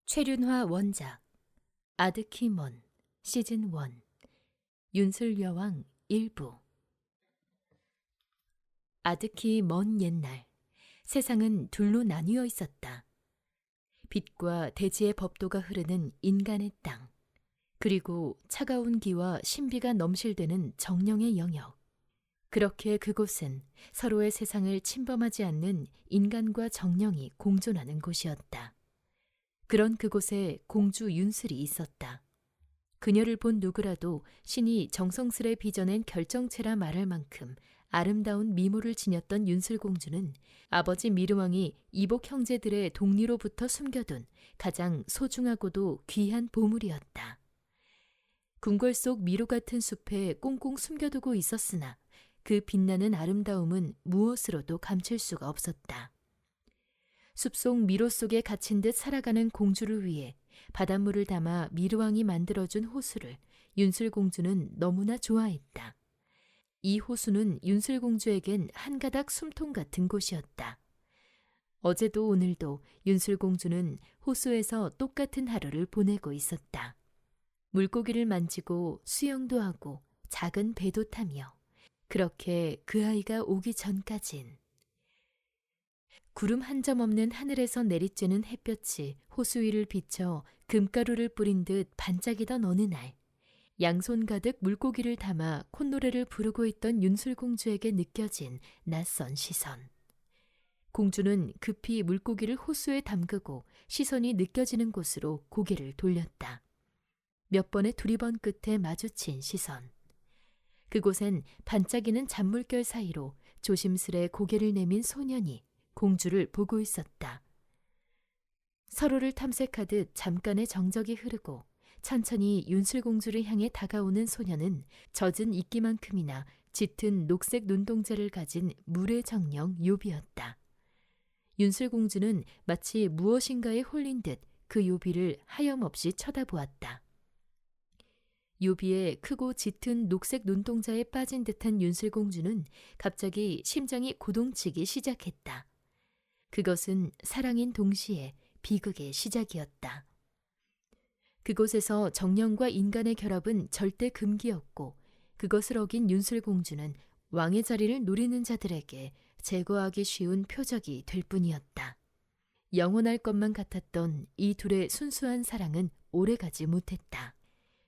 최륜화 원작 아드키먼 시즌 1 윤슬여왕 일부. 아득히 먼 옛날 세상은 둘로 나뉘어 있었다. 빛과 대지의 법도가 흐르는 인간의 땅, 그리고 차가운 기와 신비가 넘실대는 정령의 영역. 그렇게 그곳은 서로의 세상을 침범하지 않는 인간과 정령이 공존하는 곳이었다. 그런 그곳에 공주 윤슬이 있었다. 그녀를 본 누구라도 신이 정성스레 빚어낸 결정체라 말할 만큼 아름다운 미모를 지녔던 윤슬공주는 아버지 미르왕이 이복 형제들의 동리로부터 숨겨둔 가장 소중하고도 귀한 보물이었다. 궁궐 속 미로 같은 숲에 꽁꽁 숨겨두고 있었으나 그 빛나는 아름다움은 무엇으로도 감출 수가 없었다. 숲속 미로 속에 갇힌 듯 살아가는 공주를 위해 바닷물을 담아 미르왕이 만들어준 호수를 윤슬공주는 너무나 좋아했다. 이 호수는 윤슬공주에겐 한 가닥 숨통 같은 곳이었다. 어제도 오늘도 윤슬공주는 호수에서 똑같은 하루를 보내고 있었다. 물고기를 만지고 수영도 하고 작은 배도 타며 그렇게 그 아이가 오기 전까진 구름 한 점 없는 하늘에서 내리쬐는 햇볕이 호수 위를 비춰 금가루를 뿌린 듯 반짝이던 어느 날, 양손 가득 물고기를 담아 콧노래를 부르고 있던 윤슬공주에게 느껴진 낯선 시선. 공주는 급히 물고기를 호수에 담그고 시선이 느껴지는 곳으로 고개를 돌렸다. 몇 번의 두리번 끝에 마주친 시선. 그곳엔 반짝이는 잔물결 사이로 조심스레 고개를 내민 소년이 공주를 보고 있었다. 서로를 탐색하듯 잠깐의 정적이 흐르고 천천히 윤슬공주를 향해 다가오는 소녀는 젖은 이끼만큼이나 짙은 녹색 눈동자를 가진 물의 정령 요비였다. 윤슬공주는 마치 무엇인가에 홀린 듯 그 요비를 하염없이 쳐다보았다. 요비의 크고 짙은 녹색 눈동자에 빠진 듯한 윤슬공주는 갑자기 심장이 고동치기 시작했다. 그것은 사랑인 동시에 비극의 시작이었다. 그곳에서 정령과 인간의 결합은 절대 금기였고 그것을 어긴 윤슬공주는 왕의 자리를 노리는 자들에게 제거하기 쉬운 표적이 될 뿐이었다. 영원할 것만 같았던 이 둘의 순수한 사랑은 오래가지 못했다.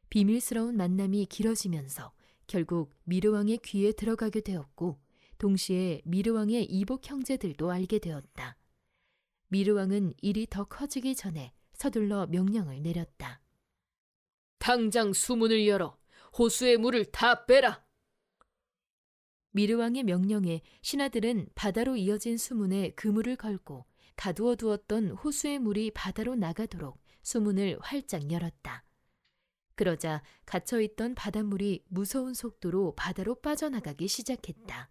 비밀스러운 만남이 길어지면서 결국 미르왕의 귀에 들어가게 되었고 동시에 미르왕의 이복 형제들도 알게 되었다. 미르왕은 일이 더 커지기 전에 서둘러 명령을 내렸다. 당장 수문을 열어 호수의 물을 다 빼라. 미르왕의 명령에 신하들은 바다로 이어진 수문에 그물을 걸고 가두어 두었던 호수의 물이 바다로 나가도록 수문을 활짝 열었다. 그러자 갇혀있던 바닷물이 무서운 속도로 바다로 빠져나가기 시작했다.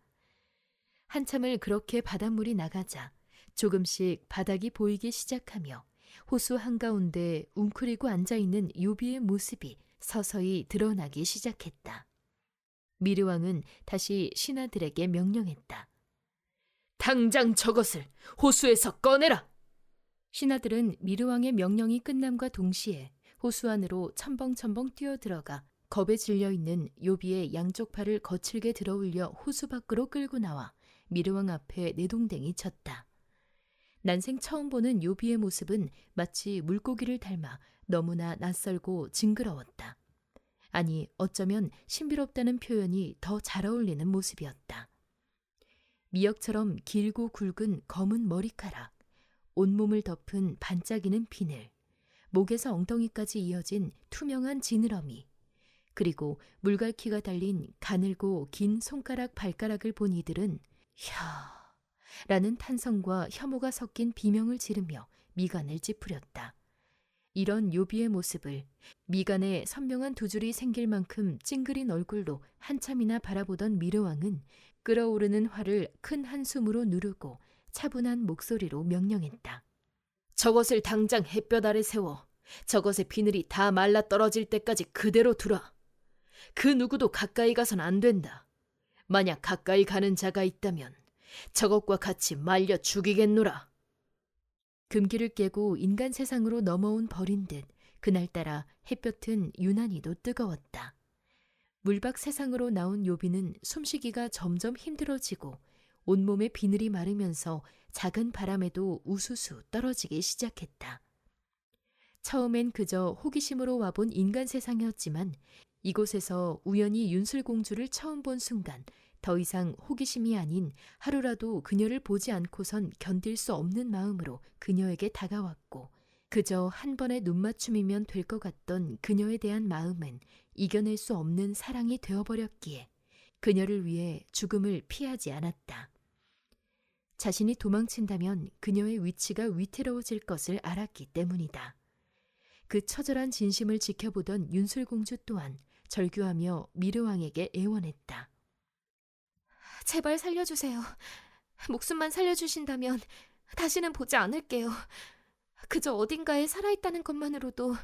한참을 그렇게 바닷물이 나가자 조금씩 바닥이 보이기 시작하며 호수 한가운데 웅크리고 앉아있는 요비의 모습이 서서히 드러나기 시작했다. 미르왕은 다시 신하들에게 명령했다. 당장 저것을 호수에서 꺼내라. 신하들은 미르왕의 명령이 끝남과 동시에 호수 안으로 첨벙첨벙 뛰어들어가 겁에 질려있는 요비의 양쪽 팔을 거칠게 들어올려 호수 밖으로 끌고 나와 미르왕 앞에 내동댕이 쳤다. 난생 처음 보는 요비의 모습은 마치 물고기를 닮아 너무나 낯설고 징그러웠다. 아니, 어쩌면 신비롭다는 표현이 더 잘 어울리는 모습이었다. 미역처럼 길고 굵은 검은 머리카락, 온몸을 덮은 반짝이는 비늘, 목에서 엉덩이까지 이어진 투명한 지느러미, 그리고 물갈퀴가 달린 가늘고 긴 손가락 발가락을 본 이들은 라는 탄성과 혐오가 섞인 비명을 지르며 미간을 찌푸렸다. 이런 요비의 모습을 미간에 선명한 두 줄이 생길 만큼 찡그린 얼굴로 한참이나 바라보던 미르왕은 끓어오르는 화를 큰 한숨으로 누르고 차분한 목소리로 명령했다. 저것을 당장 햇볕 아래 세워 저것의 비늘이 다 말라 떨어질 때까지 그대로 두라. 그 누구도 가까이 가선 안 된다. 만약 가까이 가는 자가 있다면 저것과 같이 말려 죽이겠노라. 금기를 깨고 인간 세상으로 넘어온 벌인 듯 그날따라 햇볕은 유난히도 뜨거웠다. 물밖 세상으로 나온 요비는 숨쉬기가 점점 힘들어지고 온몸에 비늘이 마르면서 작은 바람에도 우수수 떨어지기 시작했다. 처음엔 그저 호기심으로 와본 인간 세상이었지만 이곳에서 우연히 윤슬공주를 처음 본 순간 더 이상 호기심이 아닌 하루라도 그녀를 보지 않고선 견딜 수 없는 마음으로 그녀에게 다가왔고 그저 한 번의 눈맞춤이면 될 것 같던 그녀에 대한 마음은 이겨낼 수 없는 사랑이 되어버렸기에 그녀를 위해 죽음을 피하지 않았다. 자신이 도망친다면 그녀의 위치가 위태로워질 것을 알았기 때문이다. 그 처절한 진심을 지켜보던 윤술공주 또한 절규하며 미르왕에게 애원했다. 제발 살려주세요. 목숨만 살려주신다면 다시는 보지 않을게요. 그저 어딘가에 살아있다는 것만으로도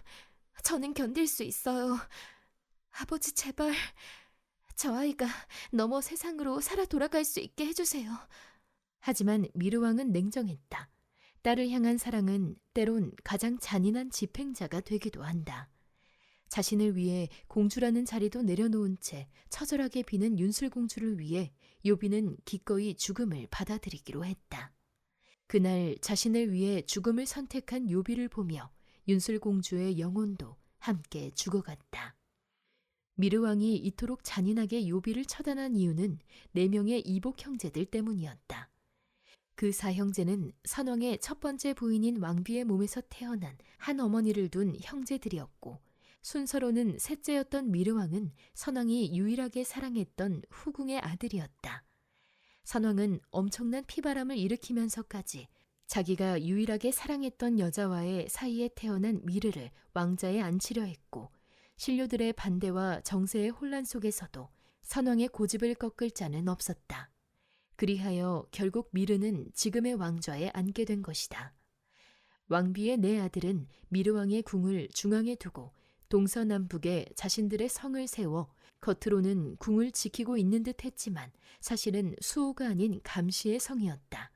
저는 견딜 수 있어요. 아버지 제발 저 아이가 너머 세상으로 살아 돌아갈 수 있게 해주세요. 하지만 미르왕은 냉정했다. 딸을 향한 사랑은 때론 가장 잔인한 집행자가 되기도 한다. 자신을 위해 공주라는 자리도 내려놓은 채 처절하게 비는 윤술공주를 위해 요비는 기꺼이 죽음을 받아들이기로 했다. 그날 자신을 위해 죽음을 선택한 요비를 보며 윤술공주의 영혼도 함께 죽어갔다. 미르왕이 이토록 잔인하게 요비를 처단한 이유는 4명의 이복 형제들 때문이었다. 그 4형제는 선왕의 첫 번째 부인인 왕비의 몸에서 태어난 한 어머니를 둔 형제들이었고 순서로는 셋째였던 미르왕은 선왕이 유일하게 사랑했던 후궁의 아들이었다. 선왕은 엄청난 피바람을 일으키면서까지 자기가 유일하게 사랑했던 여자와의 사이에 태어난 미르를 왕자에 앉히려 했고 신료들의 반대와 정세의 혼란 속에서도 선왕의 고집을 꺾을 자는 없었다. 그리하여 결국 미르는 지금의 왕좌에 앉게 된 것이다. 왕비의 4아들은 미르왕의 궁을 중앙에 두고 동서남북에 자신들의 성을 세워 겉으로는 궁을 지키고 있는 듯 했지만 사실은 수호가 아닌 감시의 성이었다.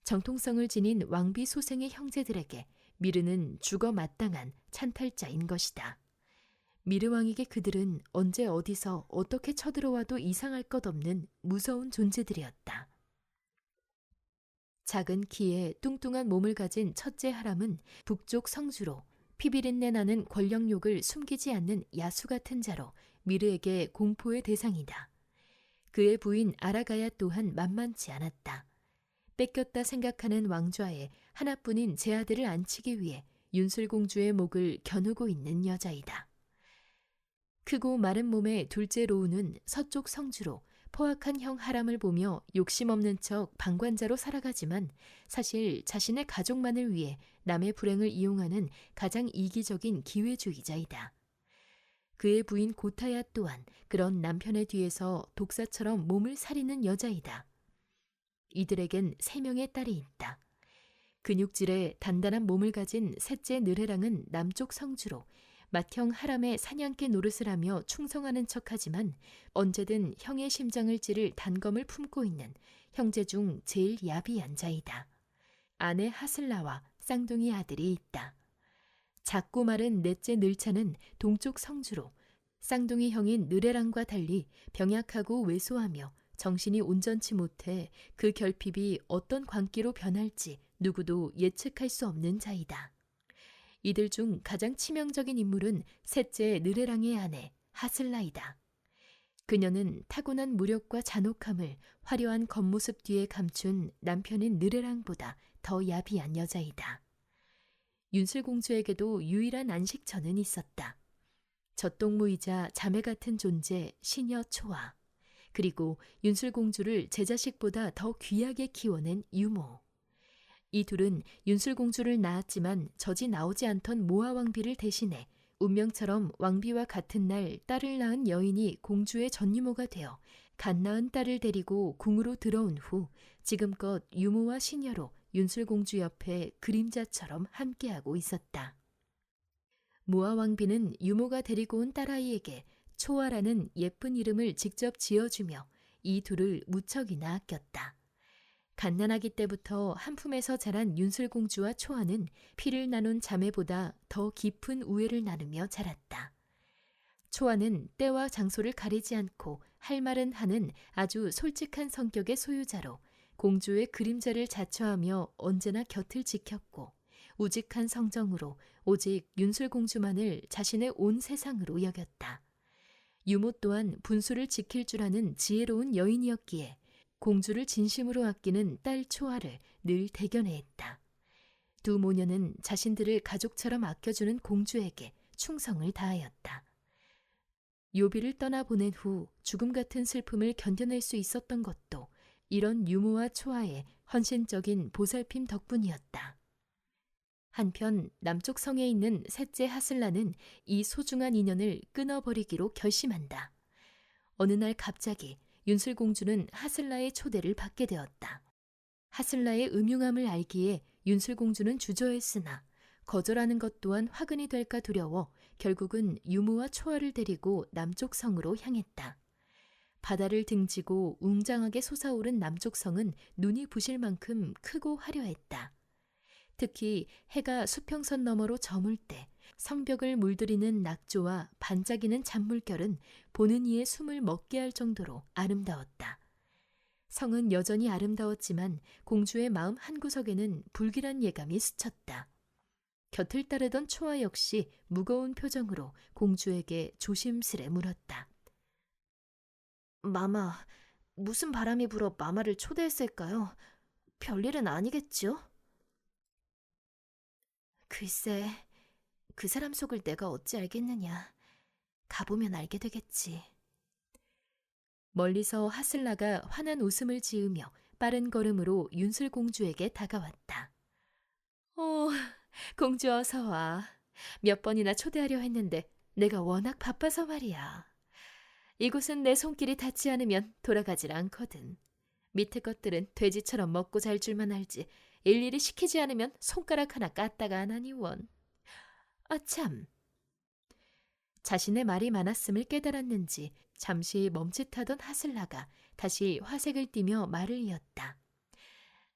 정통성을 지닌 왕비 소생의 형제들에게 미르는 죽어 마땅한 찬탈자인 것이다. 미르왕에게 그들은 언제 어디서 어떻게 쳐들어와도 이상할 것 없는 무서운 존재들이었다. 작은 키에 뚱뚱한 몸을 가진 첫째 하람은 북쪽 성주로 피비린내 나는 권력욕을 숨기지 않는 야수 같은 자로 미르에게 공포의 대상이다. 그의 부인 아라가야 또한 만만치 않았다. 뺏겼다 생각하는 왕좌에 하나뿐인 제 아들을 안치기 위해 윤술공주의 목을 겨누고 있는 여자이다. 크고 마른 몸의 둘째 로우는 서쪽 성주로 포악한 형 하람을 보며 욕심 없는 척 방관자로 살아가지만 사실 자신의 가족만을 위해 남의 불행을 이용하는 가장 이기적인 기회주의자이다. 그의 부인 고타야 또한 그런 남편의 뒤에서 독사처럼 몸을 사리는 여자이다. 이들에겐 3명의 딸이 있다. 근육질에 단단한 몸을 가진 셋째 느레랑은 남쪽 성주로 맏형 하람의 사냥개 노릇을 하며 충성하는 척하지만 언제든 형의 심장을 찌를 단검을 품고 있는 형제 중 제일 야비한 자이다. 아내 하슬라와 쌍둥이 아들이 있다. 작고 마른 넷째 늘차는 동쪽 성주로 쌍둥이 형인 느레랑과 달리 병약하고 왜소하며 정신이 온전치 못해 그 결핍이 어떤 광기로 변할지 누구도 예측할 수 없는 자이다. 이들 중 가장 치명적인 인물은 셋째 느레랑의 아내 하슬라이다. 그녀는 타고난 무력과 잔혹함을 화려한 겉모습 뒤에 감춘 남편인 느레랑보다 더 야비한 여자이다. 윤슬공주에게도 유일한 안식처는 있었다. 젖동무이자 자매 같은 존재 시녀 초아, 그리고 윤슬공주를 제 자식보다 더 귀하게 키워낸 유모. 이 둘은 윤술공주를 낳았지만 젖이 나오지 않던 모아 왕비를 대신해 운명처럼 왕비와 같은 날 딸을 낳은 여인이 공주의 전유모가 되어 갓 낳은 딸을 데리고 궁으로 들어온 후 지금껏 유모와 시녀로 윤술공주 옆에 그림자처럼 함께하고 있었다. 모아 왕비는 유모가 데리고 온 딸아이에게 초아라는 예쁜 이름을 직접 지어주며 이 둘을 무척이나 아꼈다. 갓난아기 때부터 한 품에서 자란 윤슬공주와 초아는 피를 나눈 자매보다 더 깊은 우애를 나누며 자랐다. 초아는 때와 장소를 가리지 않고 할 말은 하는 아주 솔직한 성격의 소유자로 공주의 그림자를 자처하며 언제나 곁을 지켰고 우직한 성정으로 오직 윤슬공주만을 자신의 온 세상으로 여겼다. 유모 또한 분수를 지킬 줄 아는 지혜로운 여인이었기에 공주를 진심으로 아끼는 딸 초아를 늘 대견해했다. 두 모녀는 자신들을 가족처럼 아껴주는 공주에게 충성을 다하였다. 요비를 떠나보낸 후 죽음 같은 슬픔을 견뎌낼 수 있었던 것도 이런 유모와 초아의 헌신적인 보살핌 덕분이었다. 한편 남쪽 성에 있는 셋째 하슬라는 이 소중한 인연을 끊어버리기로 결심한다. 어느 날 갑자기 윤슬공주는 하슬라의 초대를 받게 되었다. 하슬라의 음흉함을 알기에 윤슬공주는 주저했으나 거절하는 것 또한 화근이 될까 두려워 결국은 유모와 초아를 데리고 남쪽 성으로 향했다. 바다를 등지고 웅장하게 솟아오른 남쪽 성은 눈이 부실 만큼 크고 화려했다. 특히 해가 수평선 너머로 저물 때 성벽을 물들이는 낙조와 반짝이는 잔물결은 보는 이의 숨을 먹게 할 정도로 아름다웠다. 성은 여전히 아름다웠지만 공주의 마음 한구석에는 불길한 예감이 스쳤다. 곁을 따르던 초아 역시 무거운 표정으로 공주에게 조심스레 물었다. 마마, 무슨 바람이 불어 마마를 초대했을까요? 별일은 아니겠죠? 글쎄, 그 사람 속을 내가 어찌 알겠느냐. 가보면 알게 되겠지. 멀리서 하슬라가 환한 웃음을 지으며 빠른 걸음으로 윤슬공주에게 다가왔다. 공주 어서 와. 몇 번이나 초대하려 했는데 내가 워낙 바빠서 말이야. 이곳은 내 손길이 닿지 않으면 돌아가질 않거든. 밑에 것들은 돼지처럼 먹고 잘 줄만 알지 일일이 시키지 않으면 손가락 하나 까딱가 안 하니 원. 참. 자신의 말이 많았음을 깨달았는지 잠시 멈칫하던 하슬라가 다시 화색을 띠며 말을 이었다.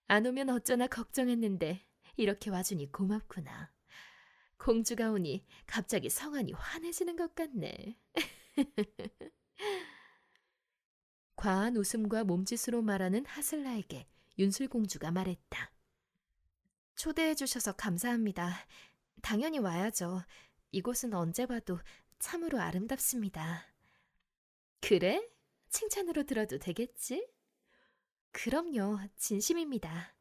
안 오면 어쩌나 걱정했는데 이렇게 와주니 고맙구나. 공주가 오니 갑자기 성안이 환해지는 것 같네. 과한 웃음과 몸짓으로 말하는 하슬라에게 윤슬공주가 말했다. 초대해 주셔서 감사합니다. 당연히 와야죠. 이곳은 언제 봐도 참으로 아름답습니다. 그래? 칭찬으로 들어도 되겠지? 그럼요, 진심입니다.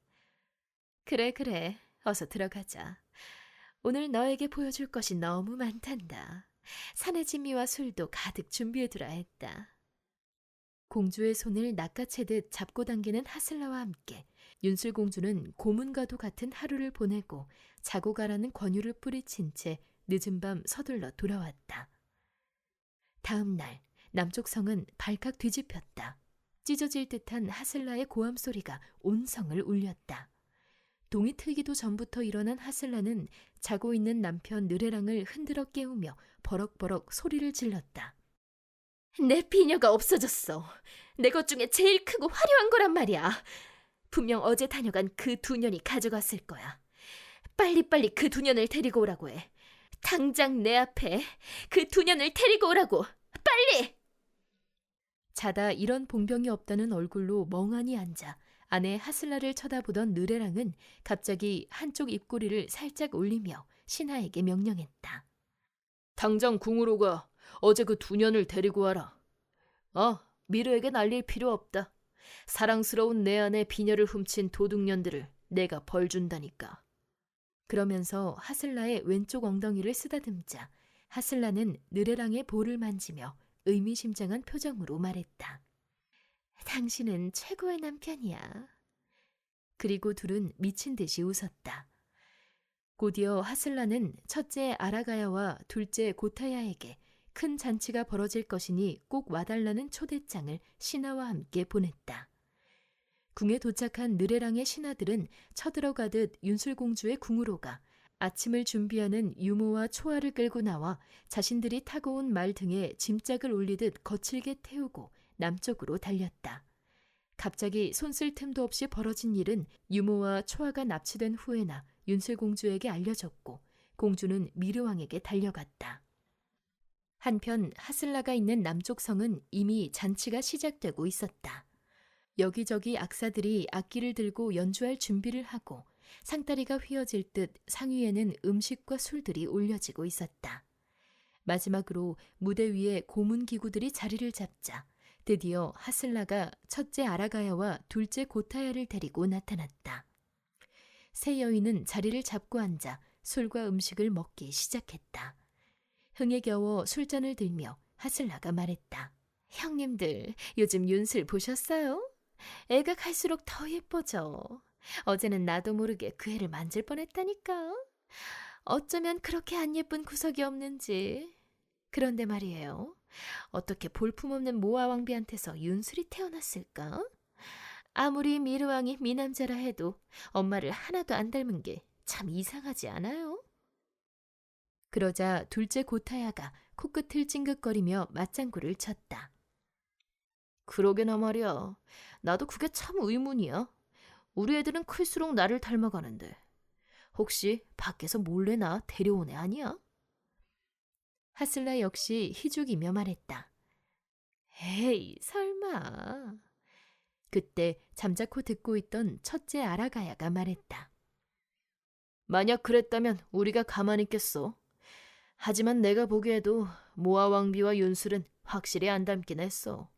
그래. 어서 들어가자. 오늘 너에게 보여줄 것이 너무 많단다. 산의 진미와 술도 가득 준비해두라 했다. 공주의 손을 낚아채듯 잡고 당기는 하슬라와 함께 윤슬공주는 고문과도 같은 하루를 보내고 자고 가라는 권유를 뿌리친 채 늦은 밤 서둘러 돌아왔다. 다음 날 남쪽 성은 발칵 뒤집혔다. 찢어질 듯한 하슬라의 고함 소리가 온 성을 울렸다. 동이 트기도 전부터 일어난 하슬라는 자고 있는 남편 느레랑을 흔들어 깨우며 버럭버럭 소리를 질렀다. 내 비녀가 없어졌어. 내 것 중에 제일 크고 화려한 거란 말이야. 분명 어제 다녀간 그 두 년이 가져갔을 거야. 빨리빨리 그 두 년을 데리고 오라고 해. 당장 내 앞에 그 두 년을 데리고 오라고. 빨리! 자다 이런 봉병이 없다는 얼굴로 멍하니 앉아 아내 하슬라를 쳐다보던 느레랑은 갑자기 한쪽 입꼬리를 살짝 올리며 신하에게 명령했다. 당장 궁으로 가. 어제 그 두 년을 데리고 와라. 미르에게 날릴 필요 없다. 사랑스러운 내 아내 비녀를 훔친 도둑년들을 내가 벌 준다니까. 그러면서 하슬라의 왼쪽 엉덩이를 쓰다듬자 하슬라는 느레랑의 볼을 만지며 의미심장한 표정으로 말했다. 당신은 최고의 남편이야. 그리고 둘은 미친 듯이 웃었다. 곧이어 하슬라는 첫째 아라가야와 둘째 고타야에게 큰 잔치가 벌어질 것이니 꼭 와달라는 초대장을 신하와 함께 보냈다. 궁에 도착한 느레랑의 신하들은 쳐들어가듯 윤술공주의 궁으로 가 아침을 준비하는 유모와 초아를 끌고 나와 자신들이 타고 온 말 등에 짐짝을 올리듯 거칠게 태우고 남쪽으로 달렸다. 갑자기 손쓸 틈도 없이 벌어진 일은 유모와 초아가 납치된 후에나 윤슬공주에게 알려졌고 공주는 미르왕에게 달려갔다. 한편 하슬라가 있는 남쪽 성은 이미 잔치가 시작되고 있었다. 여기저기 악사들이 악기를 들고 연주할 준비를 하고 상다리가 휘어질 듯 상위에는 음식과 술들이 올려지고 있었다. 마지막으로 무대 위에 고문 기구들이 자리를 잡자 드디어 하슬라가 첫째 아라가야와 둘째 고타야를 데리고 나타났다. 세 여인은 자리를 잡고 앉아 술과 음식을 먹기 시작했다. 흥에 겨워 술잔을 들며 하슬라가 말했다. 형님들, 요즘 윤슬 보셨어요? 애가 갈수록 더 예뻐져. 어제는 나도 모르게 그 애를 만질 뻔했다니까. 어쩌면 그렇게 안 예쁜 구석이 없는지. 그런데 말이에요. 어떻게 볼품없는 모아 왕비한테서 윤슬이 태어났을까? 아무리 미르왕이 미남자라 해도 엄마를 하나도 안 닮은 게 참 이상하지 않아요? 그러자 둘째 고타야가 코끝을 찡긋거리며 맞장구를 쳤다. 그러게나 말이야. 나도 그게 참 의문이야. 우리 애들은 클수록 나를 닮아가는데 혹시 밖에서 몰래 나 데려온 애 아니야? 하슬라 역시 희죽이며 말했다. 에이, 설마. 그때 잠자코 듣고 있던 첫째 아라가야가 말했다. 만약 그랬다면 우리가 가만히 있겠어. 하지만 내가 보기에도 모아 왕비와 윤술은 확실히 안 닮긴 했어.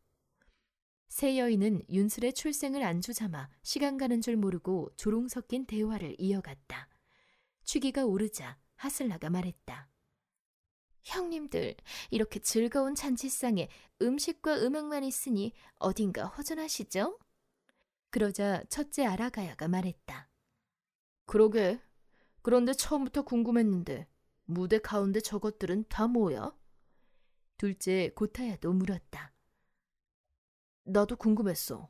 세 여인은 윤슬의 출생을 안주삼아 시간 가는 줄 모르고 조롱 섞인 대화를 이어갔다. 취기가 오르자 하슬라가 말했다. 형님들, 이렇게 즐거운 잔치상에 음식과 음악만 있으니 어딘가 허전하시죠? 그러자 첫째 아라가야가 말했다. 그러게. 그런데 처음부터 궁금했는데 무대 가운데 저것들은 다 뭐야? 둘째 고타야도 물었다. 나도 궁금했어.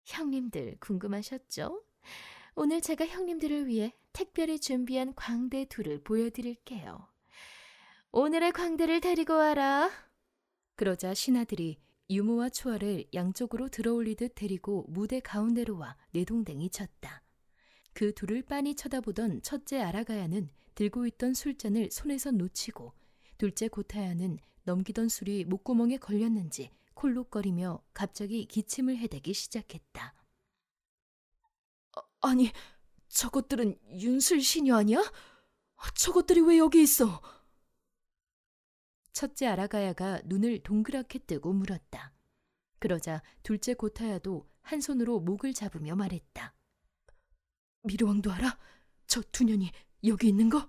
형님들 궁금하셨죠? 오늘 제가 형님들을 위해 특별히 준비한 광대 둘을 보여드릴게요. 오늘의 광대를 데리고 와라. 그러자 신하들이 유모와 초아를 양쪽으로 들어올리듯 데리고 무대 가운데로 와 내동댕이 쳤다. 그 둘을 빤히 쳐다보던 첫째 아라가야는 들고 있던 술잔을 손에서 놓치고 둘째 고타야는 넘기던 술이 목구멍에 걸렸는지 콜록거리며 갑자기 기침을 해대기 시작했다. 아니, 저것들은 윤술 시녀 아니야? 저것들이 왜 여기 있어? 첫째 아라가야가 눈을 동그랗게 뜨고 물었다. 그러자 둘째 고타야도 한 손으로 목을 잡으며 말했다. 미르왕도 알아? 저 두 년이 여기 있는 거?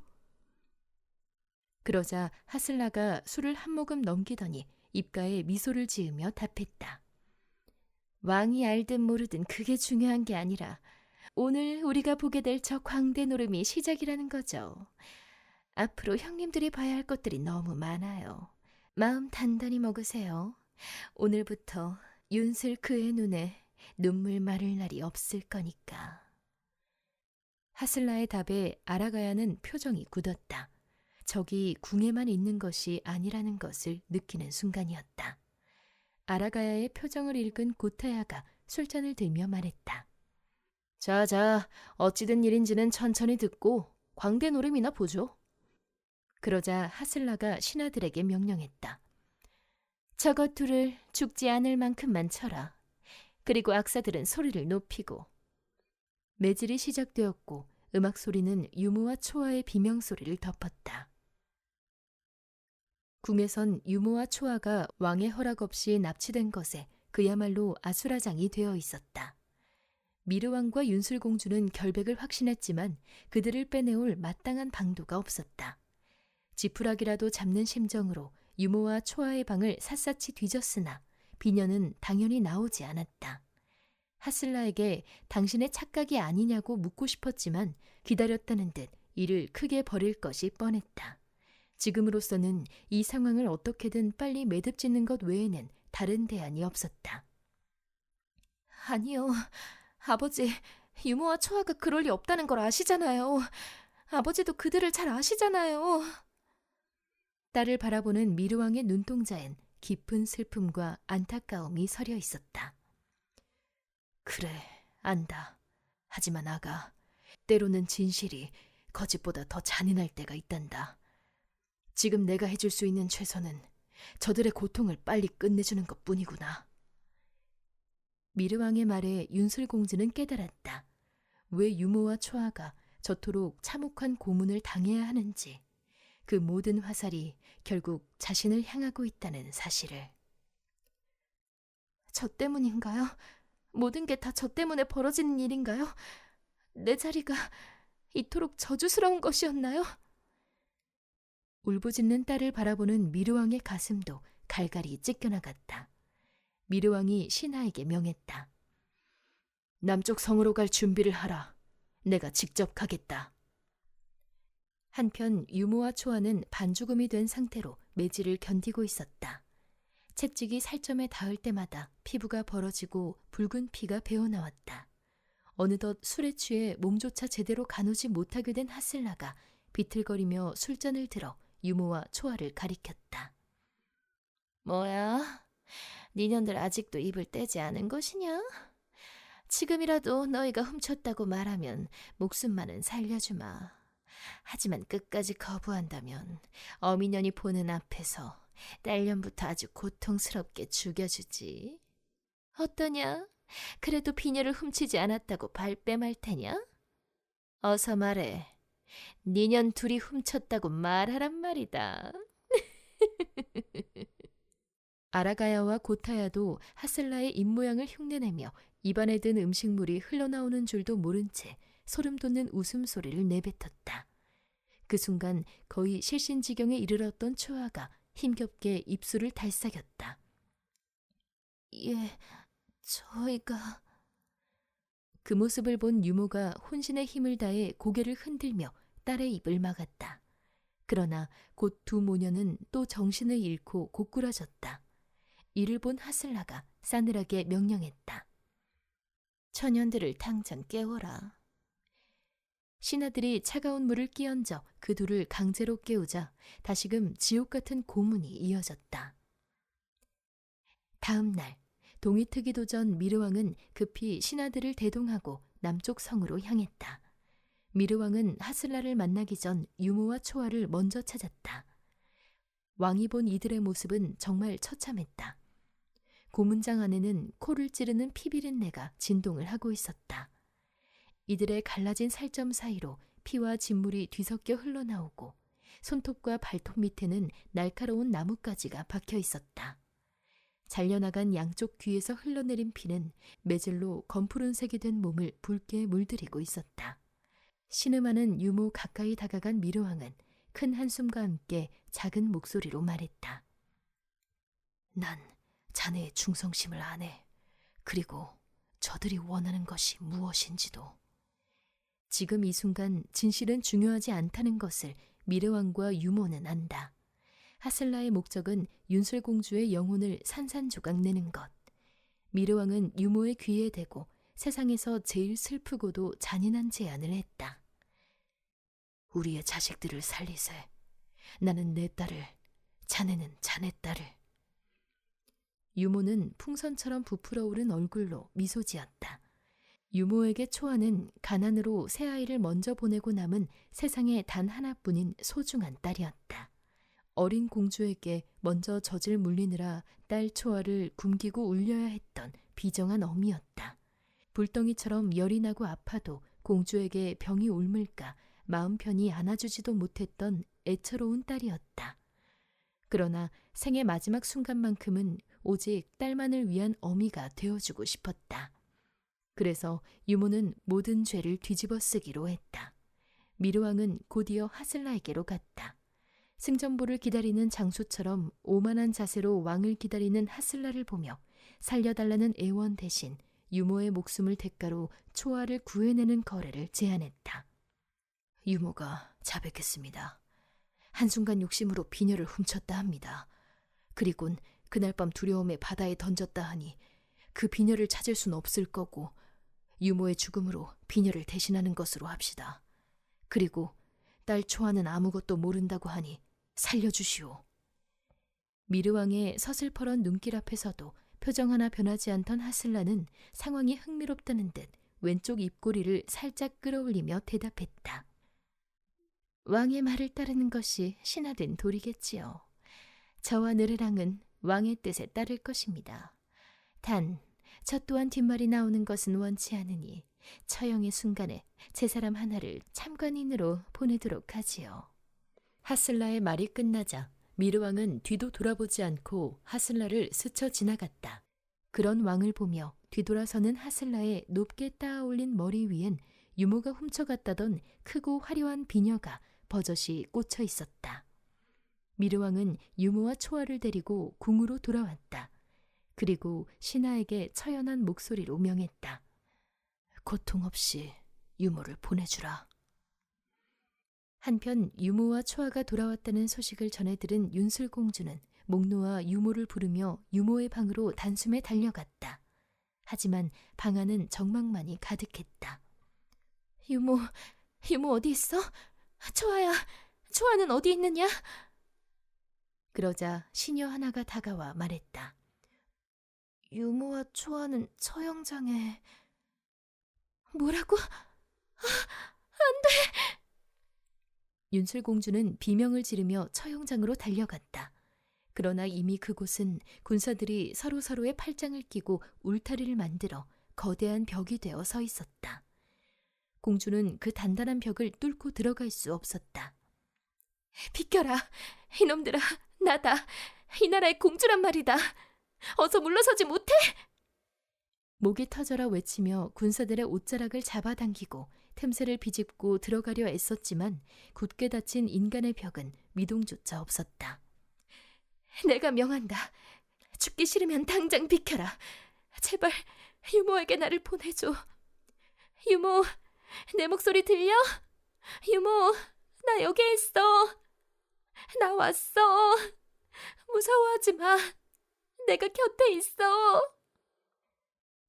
그러자 하슬라가 술을 한 모금 넘기더니 입가에 미소를 지으며 답했다. 왕이 알든 모르든 그게 중요한 게 아니라 오늘 우리가 보게 될 저 광대 노름이 시작이라는 거죠. 앞으로 형님들이 봐야 할 것들이 너무 많아요. 마음 단단히 먹으세요. 오늘부터 윤슬 그의 눈에 눈물 마를 날이 없을 거니까. 하슬라의 답에 아라가야는 표정이 굳었다. 적이 궁에만 있는 것이 아니라는 것을 느끼는 순간이었다. 아라가야의 표정을 읽은 고타야가 술잔을 들며 말했다. 자, 어찌된 일인지는 천천히 듣고 광대 노름이나 보죠. 그러자 하슬라가 신하들에게 명령했다. 저것 둘을 죽지 않을 만큼만 쳐라. 그리고 악사들은 소리를 높이고. 매질이 시작되었고 음악 소리는 유모와 초아의 비명소리를 덮었다. 궁에선 유모와 초아가 왕의 허락 없이 납치된 것에 그야말로 아수라장이 되어 있었다. 미르왕과 윤슬공주는 결백을 확신했지만 그들을 빼내올 마땅한 방도가 없었다. 지푸라기라도 잡는 심정으로 유모와 초아의 방을 샅샅이 뒤졌으나 비녀는 당연히 나오지 않았다. 하슬라에게 당신의 착각이 아니냐고 묻고 싶었지만 기다렸다는 듯 이를 크게 버릴 것이 뻔했다. 지금으로서는 이 상황을 어떻게든 빨리 매듭짓는 것 외에는 다른 대안이 없었다. 아니요, 아버지, 유모와 초아가 그럴 리 없다는 걸 아시잖아요. 아버지도 그들을 잘 아시잖아요. 딸을 바라보는 미르왕의 눈동자엔 깊은 슬픔과 안타까움이 서려 있었다. 그래, 안다. 하지만 아가, 때로는 진실이 거짓보다 더 잔인할 때가 있단다. 지금 내가 해줄 수 있는 최선은 저들의 고통을 빨리 끝내주는 것뿐이구나. 미르왕의 말에 윤슬공주는 깨달았다. 왜 유모와 초아가 저토록 참혹한 고문을 당해야 하는지, 그 모든 화살이 결국 자신을 향하고 있다는 사실을. 저 때문인가요? 모든 게 다 저 때문에 벌어지는 일인가요? 내 자리가 이토록 저주스러운 것이었나요? 울부짖는 딸을 바라보는 미르왕의 가슴도 갈갈이 찢겨나갔다. 미르왕이 신하에게 명했다. 남쪽 성으로 갈 준비를 하라. 내가 직접 가겠다. 한편 유모와 초아는 반죽음이 된 상태로 매질을 견디고 있었다. 채찍이 살점에 닿을 때마다 피부가 벌어지고 붉은 피가 배어나왔다. 어느덧 술에 취해 몸조차 제대로 가누지 못하게 된 하슬라가 비틀거리며 술잔을 들어 유모와 초아를 가리켰다. 뭐야? 니년들 아직도 입을 떼지 않은 것이냐? 지금이라도 너희가 훔쳤다고 말하면 목숨만은 살려주마. 하지만 끝까지 거부한다면 어미년이 보는 앞에서 딸년부터 아주 고통스럽게 죽여주지. 어떠냐? 그래도 비녀를 훔치지 않았다고 발뺌할 테냐? 어서 말해. 니년 둘이 훔쳤다고 말하란 말이다. 아라가야와 고타야도 하슬라의 입모양을 흉내내며 입안에 든 음식물이 흘러나오는 줄도 모른 채 소름 돋는 웃음소리를 내뱉었다. 그 순간 거의 실신지경에 이르렀던 초아가 힘겹게 입술을 달싹였다. 예, 저희가... 그 모습을 본 유모가 혼신의 힘을 다해 고개를 흔들며 딸의 입을 막았다. 그러나 곧 두 모녀는 또 정신을 잃고 고꾸라졌다. 이를 본 하슬라가 싸늘하게 명령했다. 처년들을 당장 깨워라. 신하들이 차가운 물을 끼얹어 그 둘을 강제로 깨우자 다시금 지옥 같은 고문이 이어졌다. 다음 날 동이트기도 전 미르왕은 급히 신하들을 대동하고 남쪽 성으로 향했다. 미르왕은 하슬라를 만나기 전 유모와 초아를 먼저 찾았다. 왕이 본 이들의 모습은 정말 처참했다. 고문장 안에는 코를 찌르는 피비린내가 진동을 하고 있었다. 이들의 갈라진 살점 사이로 피와 진물이 뒤섞여 흘러나오고 손톱과 발톱 밑에는 날카로운 나뭇가지가 박혀 있었다. 잘려나간 양쪽 귀에서 흘러내린 피는 매질로 검푸른색이 된 몸을 붉게 물들이고 있었다. 신음하는 유모 가까이 다가간 미르왕은 큰 한숨과 함께 작은 목소리로 말했다. 난 자네의 충성심을 아네. 그리고 저들이 원하는 것이 무엇인지도. 지금 이 순간 진실은 중요하지 않다는 것을 미르왕과 유모는 안다. 하슬라의 목적은 윤슬공주의 영혼을 산산조각 내는 것. 미르왕은 유모의 귀에 대고 세상에서 제일 슬프고도 잔인한 제안을 했다. 우리의 자식들을 살리세. 나는 내 딸을, 자네는 자네 딸을. 유모는 풍선처럼 부풀어 오른 얼굴로 미소 지었다. 유모에게 초아는 가난으로 새아이를 먼저 보내고 남은 세상에 단 하나뿐인 소중한 딸이었다. 어린 공주에게 먼저 젖을 물리느라 딸 초아를 굶기고 울려야 했던 비정한 어미였다. 불덩이처럼 열이 나고 아파도 공주에게 병이 옮을까 마음 편히 안아주지도 못했던 애처로운 딸이었다. 그러나 생의 마지막 순간만큼은 오직 딸만을 위한 어미가 되어주고 싶었다. 그래서 유모는 모든 죄를 뒤집어 쓰기로 했다. 미르왕은 곧이어 하슬라에게로 갔다. 승전보를 기다리는 장수처럼 오만한 자세로 왕을 기다리는 하슬라를 보며 살려달라는 애원 대신 유모의 목숨을 대가로 초아를 구해내는 거래를 제안했다. 유모가 자백했습니다. 한순간 욕심으로 비녀를 훔쳤다 합니다. 그리곤 그날 밤 두려움에 바다에 던졌다 하니 그 비녀를 찾을 순 없을 거고 유모의 죽음으로 비녀를 대신하는 것으로 합시다. 그리고 딸 초아는 아무것도 모른다고 하니 살려주시오. 미르왕의 서슬퍼런 눈길 앞에서도 표정 하나 변하지 않던 하슬라는 상황이 흥미롭다는 듯 왼쪽 입꼬리를 살짝 끌어올리며 대답했다. 왕의 말을 따르는 것이 신화된 도리겠지요. 저와 느르랑은 왕의 뜻에 따를 것입니다. 단, 저 또한 뒷말이 나오는 것은 원치 않으니 처형의 순간에 제 사람 하나를 참관인으로 보내도록 하지요. 하슬라의 말이 끝나자 미르왕은 뒤도 돌아보지 않고 하슬라를 스쳐 지나갔다. 그런 왕을 보며 뒤돌아서는 하슬라의 높게 따아올린 머리 위엔 유모가 훔쳐갔다던 크고 화려한 비녀가 버젓이 꽂혀 있었다. 미르왕은 유모와 초아를 데리고 궁으로 돌아왔다. 그리고 신하에게 처연한 목소리로 명했다. 고통 없이 유모를 보내주라. 한편 유모와 초아가 돌아왔다는 소식을 전해 들은 윤슬공주는 목 놓아 유모를 부르며 유모의 방으로 단숨에 달려갔다. 하지만 방 안은 정막만이 가득했다. 유모 어디 있어? 초아야, 초아는 어디 있느냐? 그러자 시녀 하나가 다가와 말했다. 유모와 초아는 처형장에... 뭐라고? 안 돼! 윤슬공주는 비명을 지르며 처형장으로 달려갔다. 그러나 이미 그곳은 군사들이 서로의 팔짱을 끼고 울타리를 만들어 거대한 벽이 되어 서 있었다. 공주는 그 단단한 벽을 뚫고 들어갈 수 없었다. 비켜라! 이놈들아, 나다! 이 나라의 공주란 말이다! 어서 물러서지 못해! 목이 터져라 외치며 군사들의 옷자락을 잡아당기고 틈새를 비집고 들어가려 애썼지만 굳게 닫힌 인간의 벽은 미동조차 없었다. 내가 명한다. 죽기 싫으면 당장 비켜라. 제발 유모에게 나를 보내줘. 유모, 내 목소리 들려? 유모, 나 여기 있어. 나 왔어. 무서워하지 마. 내가 곁에 있어.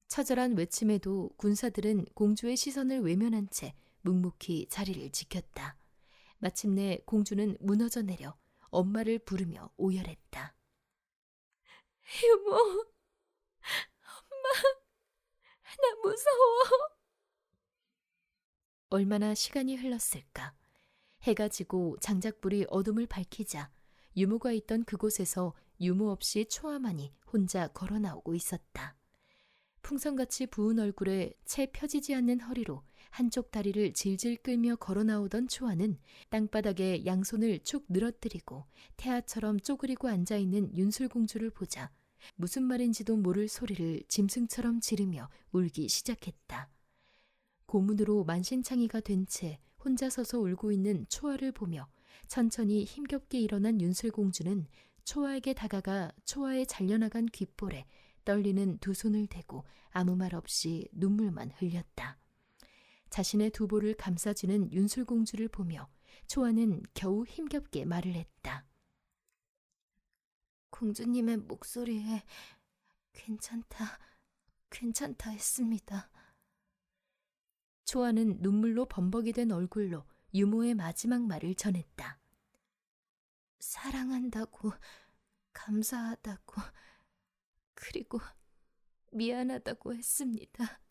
처절한 외침에도 군사들은 공주의 시선을 외면한 채 묵묵히 자리를 지켰다. 마침내 공주는 무너져 내려 엄마를 부르며 오열했다. 유모, 엄마, 나 무서워. 얼마나 시간이 흘렀을까. 해가 지고 장작불이 어둠을 밝히자 유모가 있던 그곳에서 유모 없이 초아만이 혼자 걸어 나오고 있었다. 풍선같이 부은 얼굴에 채 펴지지 않는 허리로 한쪽 다리를 질질 끌며 걸어 나오던 초아는 땅바닥에 양손을 축 늘어뜨리고 태아처럼 쪼그리고 앉아있는 윤술공주를 보자 무슨 말인지도 모를 소리를 짐승처럼 지르며 울기 시작했다. 고문으로 만신창이가 된 채 혼자 서서 울고 있는 초아를 보며 천천히 힘겹게 일어난 윤술공주는 초아에게 다가가 초아의 잘려나간 귓볼에 떨리는 두 손을 대고 아무 말 없이 눈물만 흘렸다. 자신의 두 볼을 감싸쥐는 윤술공주를 보며 초아는 겨우 힘겹게 말을 했다. 공주님의 목소리에 괜찮다 했습니다. 초아는 눈물로 범벅이 된 얼굴로 유모의 마지막 말을 전했다. 사랑한다고, 감사하다고, 그리고 미안하다고 했습니다.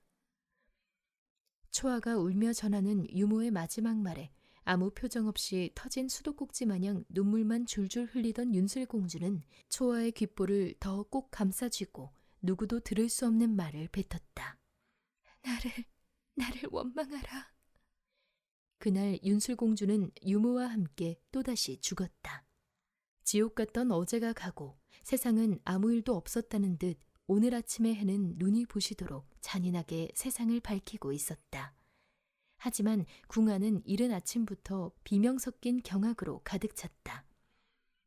초아가 울며 전하는 유모의 마지막 말에 아무 표정 없이 터진 수도꼭지 마냥 눈물만 줄줄 흘리던 윤슬공주는 초아의 귓볼을 더 꼭 감싸쥐고 누구도 들을 수 없는 말을 뱉었다. 나를 원망하라. 그날 윤술공주는 유모와 함께 또다시 죽었다. 지옥 같던 어제가 가고 세상은 아무 일도 없었다는 듯 오늘 아침의 해는 눈이 부시도록 잔인하게 세상을 밝히고 있었다. 하지만 궁 안은 이른 아침부터 비명 섞인 경악으로 가득 찼다.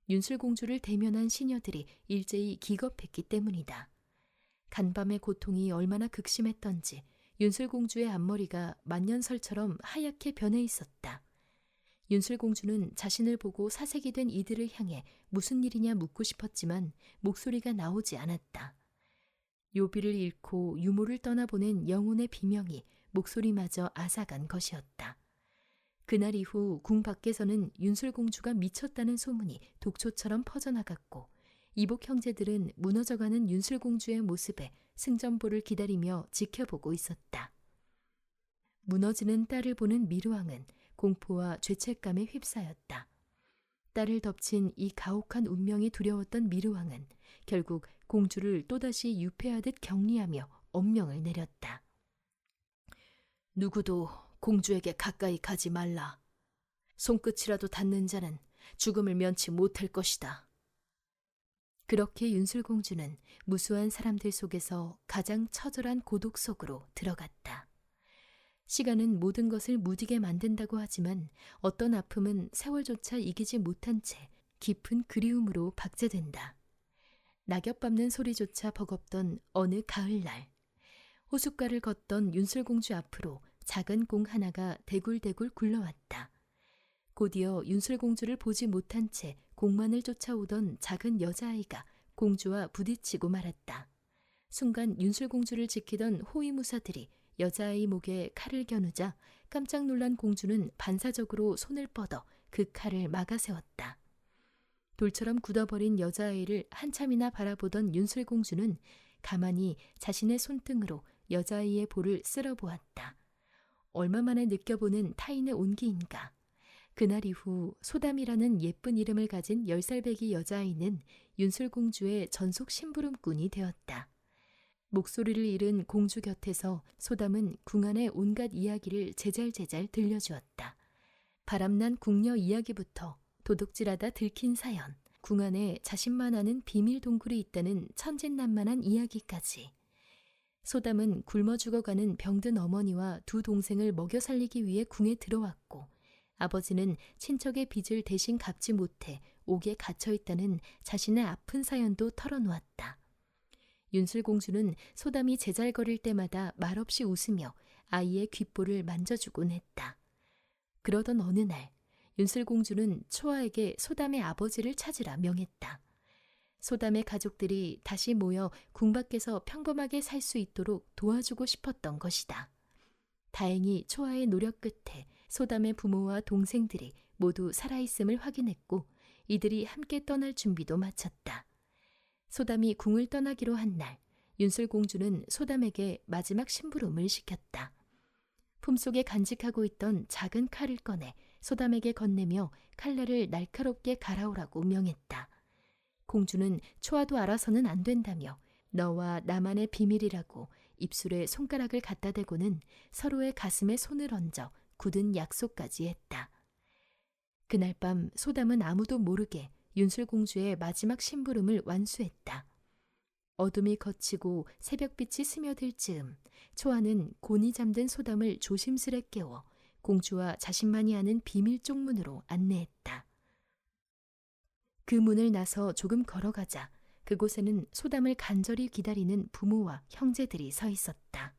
윤술공주를 대면한 시녀들이 일제히 기겁했기 때문이다. 간밤의 고통이 얼마나 극심했던지 윤술공주의 앞머리가 만년설처럼 하얗게 변해 있었다. 윤술공주는 자신을 보고 사색이 된 이들을 향해 무슨 일이냐 묻고 싶었지만 목소리가 나오지 않았다. 요비를 잃고 유모를 떠나보낸 영혼의 비명이 목소리마저 앗아간 것이었다. 그날 이후 궁 밖에서는 윤술공주가 미쳤다는 소문이 독초처럼 퍼져나갔고 이복 형제들은 무너져가는 윤슬공주의 모습에 승전보를 기다리며 지켜보고 있었다. 무너지는 딸을 보는 미르왕은 공포와 죄책감에 휩싸였다. 딸을 덮친 이 가혹한 운명이 두려웠던 미르왕은 결국 공주를 또다시 유폐하듯 격리하며 엄명을 내렸다. 누구도 공주에게 가까이 가지 말라. 손끝이라도 닿는 자는 죽음을 면치 못할 것이다. 그렇게 윤슬공주는 무수한 사람들 속에서 가장 처절한 고독 속으로 들어갔다. 시간은 모든 것을 무디게 만든다고 하지만 어떤 아픔은 세월조차 이기지 못한 채 깊은 그리움으로 박제된다. 낙엽 밟는 소리조차 버겁던 어느 가을날, 호숫가를 걷던 윤슬공주 앞으로 작은 공 하나가 대굴대굴 굴러왔다. 곧이어 윤슬공주를 보지 못한 채 공만을 쫓아오던 작은 여자아이가 공주와 부딪히고 말았다. 순간 윤슬공주를 지키던 호위무사들이 여자아이 목에 칼을 겨누자 깜짝 놀란 공주는 반사적으로 손을 뻗어 그 칼을 막아세웠다. 돌처럼 굳어버린 여자아이를 한참이나 바라보던 윤슬공주는 가만히 자신의 손등으로 여자아이의 볼을 쓸어보았다. 얼마 만에 느껴보는 타인의 온기인가. 그날 이후 소담이라는 예쁜 이름을 가진 10살배기 여자아이는 윤슬공주의 전속 심부름꾼이 되었다. 목소리를 잃은 공주 곁에서 소담은 궁안의 온갖 이야기를 제잘제잘 들려주었다. 바람난 궁녀 이야기부터 도둑질하다 들킨 사연, 궁안에 자신만 아는 비밀 동굴이 있다는 천진난만한 이야기까지. 소담은 굶어 죽어가는 병든 어머니와 두 동생을 먹여 살리기 위해 궁에 들어왔고, 아버지는 친척의 빚을 대신 갚지 못해 옥에 갇혀 있다는 자신의 아픈 사연도 털어놓았다. 윤슬공주는 소담이 제잘거릴 때마다 말없이 웃으며 아이의 귓볼을 만져주곤 했다. 그러던 어느 날 윤슬공주는 초아에게 소담의 아버지를 찾으라 명했다. 소담의 가족들이 다시 모여 궁 밖에서 평범하게 살 수 있도록 도와주고 싶었던 것이다. 다행히 초아의 노력 끝에 소담의 부모와 동생들이 모두 살아있음을 확인했고 이들이 함께 떠날 준비도 마쳤다. 소담이 궁을 떠나기로 한 날, 윤슬공주는 소담에게 마지막 심부름을 시켰다. 품속에 간직하고 있던 작은 칼을 꺼내 소담에게 건네며 칼날을 날카롭게 갈아오라고 명했다. 공주는 초아도 알아서는 안 된다며 너와 나만의 비밀이라고 입술에 손가락을 갖다 대고는 서로의 가슴에 손을 얹어 굳은 약속까지 했다. 그날 밤 소담은 아무도 모르게 윤슬공주의 마지막 심부름을 완수했다. 어둠이 걷히고 새벽빛이 스며들 즈음 초아는 곤히 잠든 소담을 조심스레 깨워 공주와 자신만이 아는 비밀 쪽문으로 안내했다. 그 문을 나서 조금 걸어가자 그곳에는 소담을 간절히 기다리는 부모와 형제들이 서 있었다.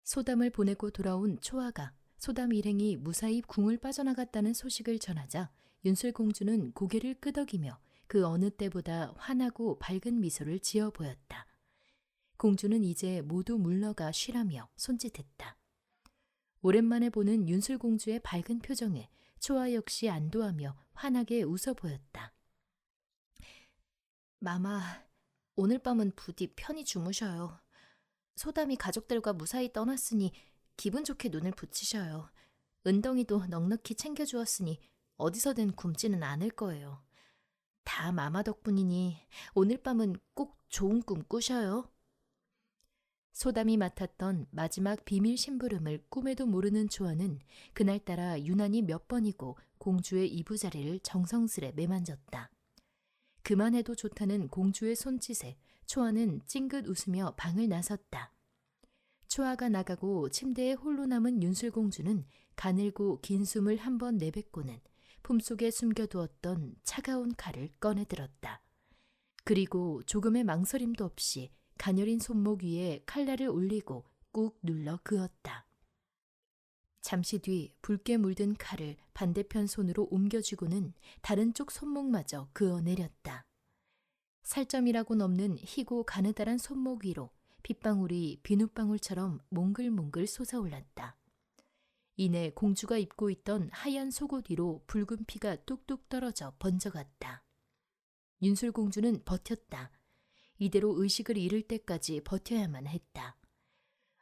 소담을 보내고 돌아온 초아가 소담 일행이 무사히 궁을 빠져나갔다는 소식을 전하자 윤슬공주는 고개를 끄덕이며 그 어느 때보다 환하고 밝은 미소를 지어 보였다. 공주는 이제 모두 물러가 쉬라며 손짓했다. 오랜만에 보는 윤슬공주의 밝은 표정에 초아 역시 안도하며 환하게 웃어 보였다. 마마, 오늘 밤은 부디 편히 주무셔요. 소담이 가족들과 무사히 떠났으니 기분 좋게 눈을 붙이셔요. 은덩이도 넉넉히 챙겨주었으니 어디서든 굶지는 않을 거예요. 다 마마 덕분이니 오늘 밤은 꼭 좋은 꿈 꾸셔요. 소담이 맡았던 마지막 비밀 심부름을 꿈에도 모르는 초아는 그날따라 유난히 몇 번이고 공주의 이부자리를 정성스레 매만졌다. 그만해도 좋다는 공주의 손짓에 초아는 찡긋 웃으며 방을 나섰다. 초아가 나가고 침대에 홀로 남은 윤슬공주는 가늘고 긴 숨을 한번 내뱉고는 품속에 숨겨두었던 차가운 칼을 꺼내들었다. 그리고 조금의 망설임도 없이 가녀린 손목 위에 칼날을 올리고 꾹 눌러 그었다. 잠시 뒤 붉게 물든 칼을 반대편 손으로 옮겨쥐고는 다른 쪽 손목마저 그어내렸다. 살점이라고는 없는 희고 가느다란 손목 위로 핏방울이 비눗방울처럼 몽글몽글 솟아올랐다. 이내 공주가 입고 있던 하얀 속옷 위로 붉은 피가 뚝뚝 떨어져 번져갔다. 윤술공주는 버텼다. 이대로 의식을 잃을 때까지 버텨야만 했다.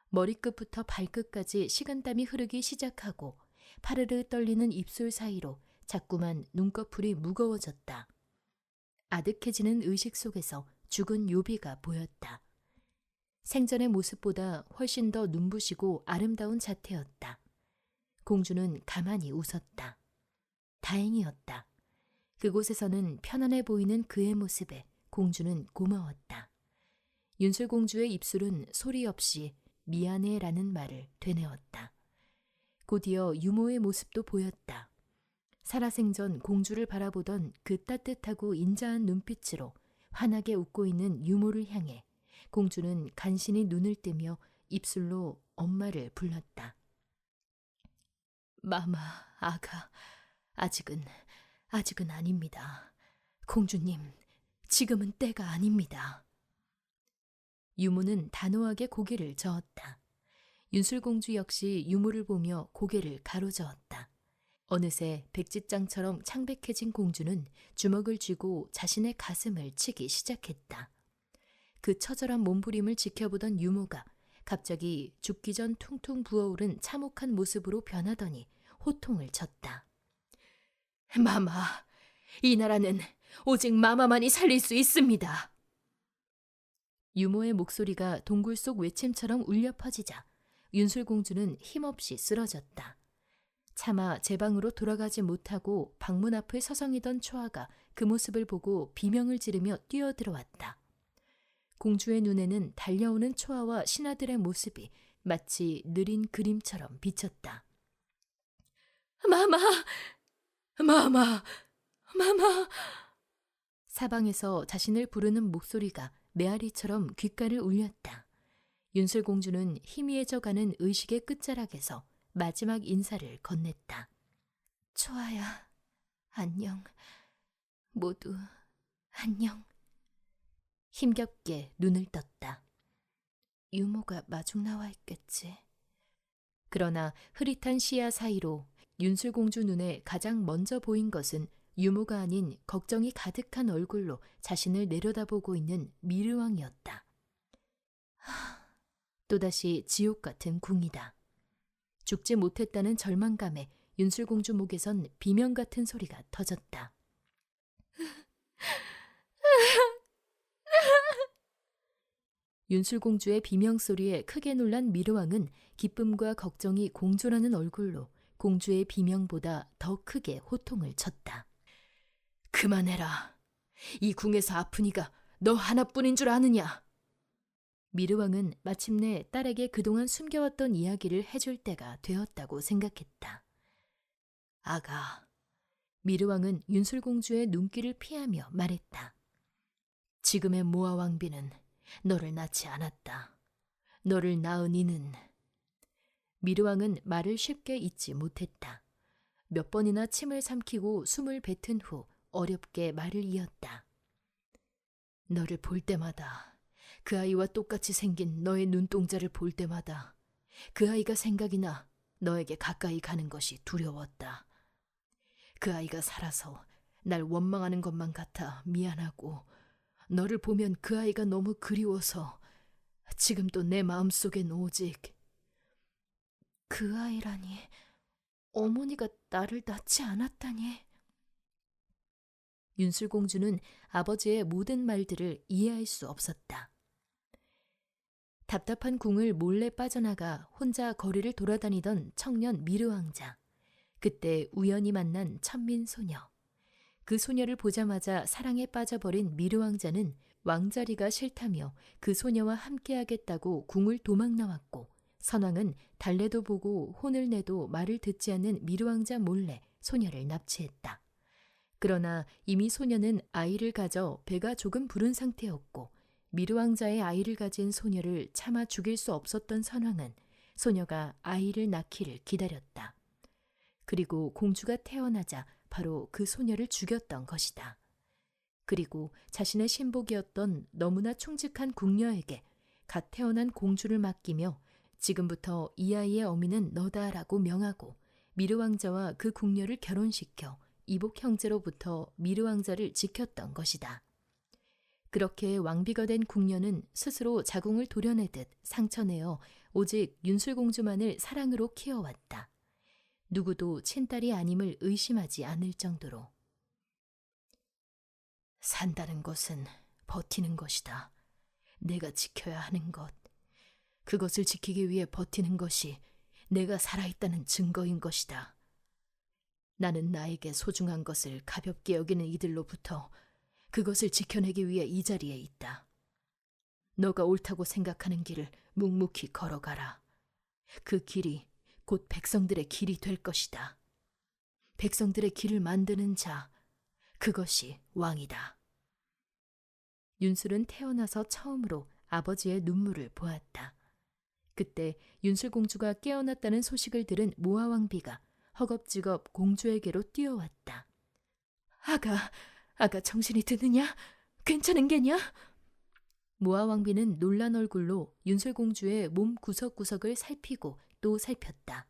머리끝부터 발끝까지 식은땀이 흐르기 시작하고 파르르 떨리는 입술 사이로 자꾸만 눈꺼풀이 무거워졌다. 아득해지는 의식 속에서 죽은 요비가 보였다. 생전의 모습보다 훨씬 더 눈부시고 아름다운 자태였다. 공주는 가만히 웃었다. 다행이었다. 그곳에서는 편안해 보이는 그의 모습에 공주는 고마웠다. 윤술공주의 입술은 소리 없이 미안해라는 말을 되뇌었다. 곧이어 유모의 모습도 보였다. 살아생전 공주를 바라보던 그 따뜻하고 인자한 눈빛으로 환하게 웃고 있는 유모를 향해 공주는 간신히 눈을 뜨며 입술로 엄마를 불렀다. 마마, 아가, 아직은 아닙니다. 공주님, 지금은 때가 아닙니다. 유모는 단호하게 고개를 저었다. 윤술공주 역시 유모를 보며 고개를 가로저었다. 어느새 백지장처럼 창백해진 공주는 주먹을 쥐고 자신의 가슴을 치기 시작했다. 그 처절한 몸부림을 지켜보던 유모가 갑자기 죽기 전 퉁퉁 부어오른 참혹한 모습으로 변하더니 호통을 쳤다. 마마, 이 나라는 오직 마마만이 살릴 수 있습니다. 유모의 목소리가 동굴 속 외침처럼 울려 퍼지자 윤술공주는 힘없이 쓰러졌다. 차마 제 방으로 돌아가지 못하고 방문 앞을 서성이던 초아가 그 모습을 보고 비명을 지르며 뛰어들어왔다. 공주의 눈에는 달려오는 초아와 신하들의 모습이 마치 느린 그림처럼 비쳤다. 마마! 마마! 마마! 사방에서 자신을 부르는 목소리가 메아리처럼 귓가를 울렸다. 윤술공주는 희미해져가는 의식의 끝자락에서 마지막 인사를 건넸다. 초아야, 안녕. 모두 안녕. 힘겹게 눈을 떴다. 유모가 마중 나와 있겠지. 그러나 흐릿한 시야 사이로 윤술공주 눈에 가장 먼저 보인 것은 유모가 아닌 걱정이 가득한 얼굴로 자신을 내려다보고 있는 미르왕이었다. 또다시 지옥 같은 궁이다. 죽지 못했다는 절망감에 윤술공주 목에선 비명 같은 소리가 터졌다. 윤술공주의 비명소리에 크게 놀란 미르왕은 기쁨과 걱정이 공존하는 얼굴로 공주의 비명보다 더 크게 호통을 쳤다. 그만해라. 이 궁에서 아프니가 너 하나뿐인 줄 아느냐? 미르왕은 마침내 딸에게 그동안 숨겨왔던 이야기를 해줄 때가 되었다고 생각했다. 아가, 미르왕은 윤술공주의 눈길을 피하며 말했다. 지금의 모아 왕비는 너를 낳지 않았다. 너를 낳은 이는... 미르왕은 말을 쉽게 잊지 못했다. 몇 번이나 침을 삼키고 숨을 뱉은 후 어렵게 말을 이었다. 너를 볼 때마다, 그 아이와 똑같이 생긴 너의 눈동자를 볼 때마다 그 아이가 생각이 나 너에게 가까이 가는 것이 두려웠다. 그 아이가 살아서 날 원망하는 것만 같아 미안하고 너를 보면 그 아이가 너무 그리워서 지금도 내 마음속엔 오직... 그 아이라니, 어머니가 나를 낳지 않았다니. 윤술공주는 아버지의 모든 말들을 이해할 수 없었다. 답답한 궁을 몰래 빠져나가 혼자 거리를 돌아다니던 청년 미르왕자. 그때 우연히 만난 천민 소녀. 그 소녀를 보자마자 사랑에 빠져버린 미르왕자는 왕자리가 싫다며 그 소녀와 함께하겠다고 궁을 도망 나왔고, 선왕은 달래도 보고 혼을 내도 말을 듣지 않는 미르왕자 몰래 소녀를 납치했다. 그러나 이미 소녀는 아이를 가져 배가 조금 부른 상태였고, 미르왕자의 아이를 가진 소녀를 차마 죽일 수 없었던 선왕은 소녀가 아이를 낳기를 기다렸다. 그리고 공주가 태어나자 바로 그 소녀를 죽였던 것이다. 그리고 자신의 신복이었던 너무나 충직한 궁녀에게 갓 태어난 공주를 맡기며 지금부터 이 아이의 어미는 너다라고 명하고 미르왕자와 그 궁녀를 결혼시켜 이복 형제로부터 미르 왕자를 지켰던 것이다. 그렇게 왕비가 된 궁녀는 스스로 자궁을 도려내듯 상처내어 오직 윤술공주만을 사랑으로 키워왔다. 누구도 친딸이 아님을 의심하지 않을 정도로. 산다는 것은 버티는 것이다. 내가 지켜야 하는 것. 그것을 지키기 위해 버티는 것이 내가 살아있다는 증거인 것이다. 나는 나에게 소중한 것을 가볍게 여기는 이들로부터 그것을 지켜내기 위해 이 자리에 있다. 너가 옳다고 생각하는 길을 묵묵히 걸어가라. 그 길이 곧 백성들의 길이 될 것이다. 백성들의 길을 만드는 자, 그것이 왕이다. 윤술은 태어나서 처음으로 아버지의 눈물을 보았다. 그때 윤술공주가 깨어났다는 소식을 들은 모아왕비가 허겁지겁 공주에게로 뛰어왔다. 아가 정신이 드느냐? 괜찮은 게냐? 모아왕비는 놀란 얼굴로 윤술공주의 몸 구석구석을 살피고 또 살폈다.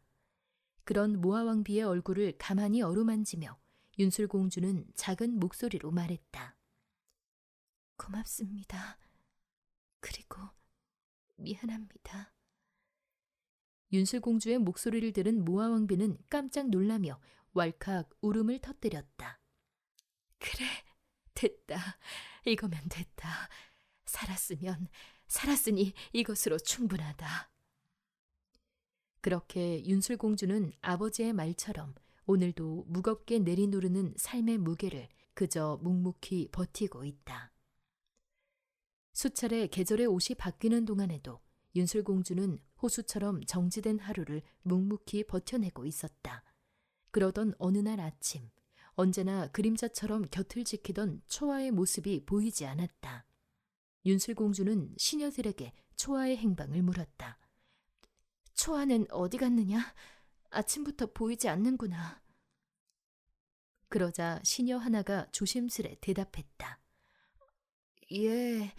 그런 모아왕비의 얼굴을 가만히 어루만지며 윤술공주는 작은 목소리로 말했다. 고맙습니다. 그리고 미안합니다. 윤술공주의 목소리를 들은 모아왕비는 깜짝 놀라며 왈칵 울음을 터뜨렸다. 그래, 됐다. 이거면 됐다. 살았으니 이것으로 충분하다. 그렇게 윤술공주는 아버지의 말처럼 오늘도 무겁게 내리누르는 삶의 무게를 그저 묵묵히 버티고 있다. 수차례 계절의 옷이 바뀌는 동안에도 윤술공주는 호수처럼 정지된 하루를 묵묵히 버텨내고 있었다. 그러던 어느 날 아침, 언제나 그림자처럼 곁을 지키던 초아의 모습이 보이지 않았다. 윤술공주는 시녀들에게 초아의 행방을 물었다. 초아는 어디 갔느냐? 아침부터 보이지 않는구나. 그러자 시녀 하나가 조심스레 대답했다. 예,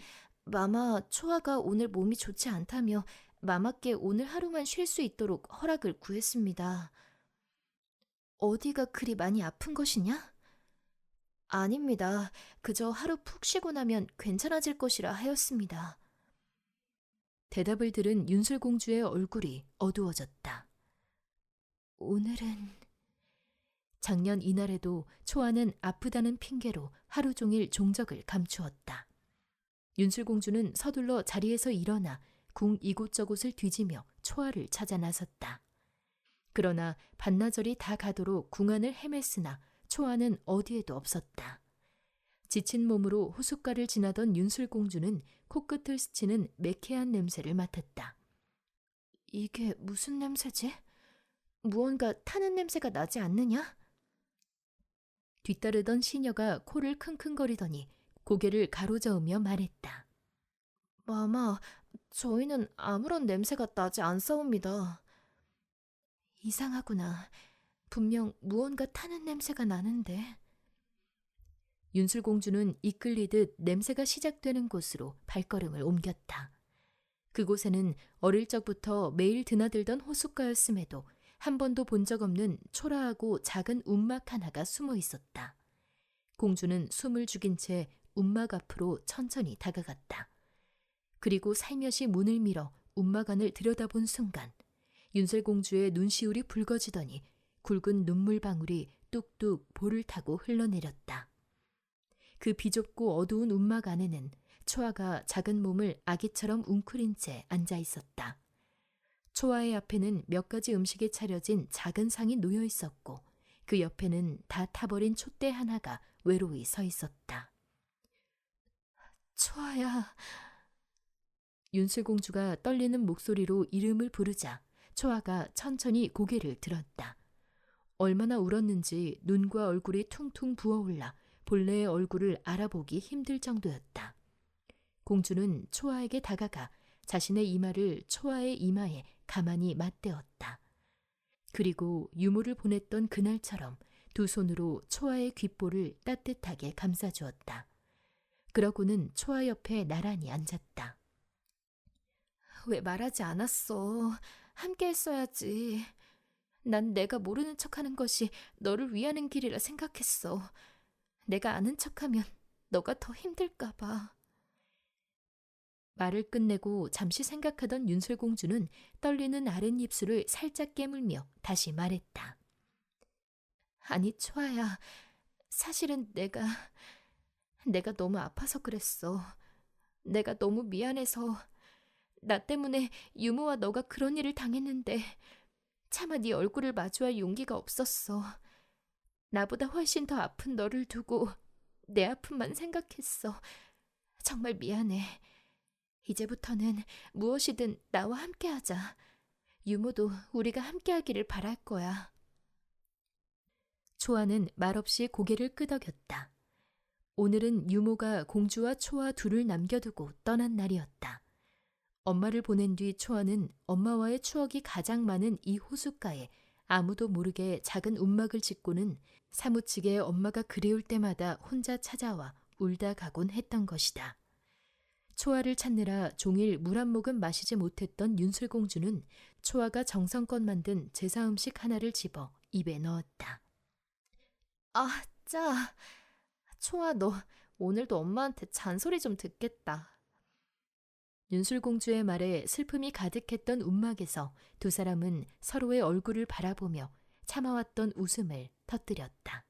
마마 초아가 오늘 몸이 좋지 않다며 마마께 오늘 하루만 쉴 수 있도록 허락을 구했습니다. 어디가 그리 많이 아픈 것이냐? 아닙니다. 그저 하루 푹 쉬고 나면 괜찮아질 것이라 하였습니다. 대답을 들은 윤술공주의 얼굴이 어두워졌다. 오늘은... 작년 이날에도 초아는 아프다는 핑계로 하루 종일 종적을 감추었다. 윤술공주는 서둘러 자리에서 일어나 궁 이곳저곳을 뒤지며 초아를 찾아 나섰다. 그러나 반나절이 다 가도록 궁 안을 헤맸으나 초아는 어디에도 없었다. 지친 몸으로 호숫가를 지나던 윤술공주는 코끝을 스치는 매캐한 냄새를 맡았다. 이게 무슨 냄새지? 무언가 타는 냄새가 나지 않느냐? 뒤따르던 시녀가 코를 킁킁거리더니 고개를 가로저으며 말했다. 마마, 저희는 아무런 냄새가 나지 않사옵니다. 이상하구나. 분명 무언가 타는 냄새가 나는데. 윤술공주는 이끌리듯 냄새가 시작되는 곳으로 발걸음을 옮겼다. 그곳에는 어릴 적부터 매일 드나들던 호숫가였음에도 한 번도 본 적 없는 초라하고 작은 움막 하나가 숨어 있었다. 공주는 숨을 죽인 채 움막 앞으로 천천히 다가갔다. 그리고 살며시 문을 밀어 움막 안을 들여다본 순간 윤술공주의 눈시울이 붉어지더니 굵은 눈물방울이 뚝뚝 볼을 타고 흘러내렸다. 그 비좁고 어두운 움막 안에는 초아가 작은 몸을 아기처럼 웅크린 채 앉아 있었다. 초아의 앞에는 몇 가지 음식이 차려진 작은 상이 놓여 있었고 그 옆에는 다 타버린 촛대 하나가 외로이 서 있었다. 초아야. 윤술공주가 떨리는 목소리로 이름을 부르자 초아가 천천히 고개를 들었다. 얼마나 울었는지 눈과 얼굴이 퉁퉁 부어올라 본래의 얼굴을 알아보기 힘들 정도였다. 공주는 초아에게 다가가 자신의 이마를 초아의 이마에 가만히 맞대었다. 그리고 유모를 보냈던 그날처럼 두 손으로 초아의 귓볼을 따뜻하게 감싸주었다. 그러고는 초아 옆에 나란히 앉았다. 왜 말하지 않았어? 함께 했어야지. 난 내가 모르는 척하는 것이 너를 위하는 길이라 생각했어. 내가 아는 척하면 너가 더 힘들까 봐. 말을 끝내고 잠시 생각하던 윤슬공주는 떨리는 아랫입술을 살짝 깨물며 다시 말했다. 아니, 초아야. 사실은 내가 너무 아파서 그랬어. 내가 너무 미안해서. 나 때문에 유모와 너가 그런 일을 당했는데 차마 네 얼굴을 마주할 용기가 없었어. 나보다 훨씬 더 아픈 너를 두고 내 아픔만 생각했어. 정말 미안해. 이제부터는 무엇이든 나와 함께하자. 유모도 우리가 함께하기를 바랄 거야. 초아는 말없이 고개를 끄덕였다. 오늘은 유모가 공주와 초아 둘을 남겨두고 떠난 날이었다. 엄마를 보낸 뒤 초아는 엄마와의 추억이 가장 많은 이 호숫가에 아무도 모르게 작은 움막을 짓고는 사무치게 엄마가 그리울 때마다 혼자 찾아와 울다 가곤 했던 것이다. 초아를 찾느라 종일 물 한 모금 마시지 못했던 윤슬공주는 초아가 정성껏 만든 제사 음식 하나를 집어 입에 넣었다. 아, 짜. 초아, 너 오늘도 엄마한테 잔소리 좀 듣겠다. 윤슬공주의 말에 슬픔이 가득했던 움막에서 두 사람은 서로의 얼굴을 바라보며 참아왔던 웃음을 터뜨렸다.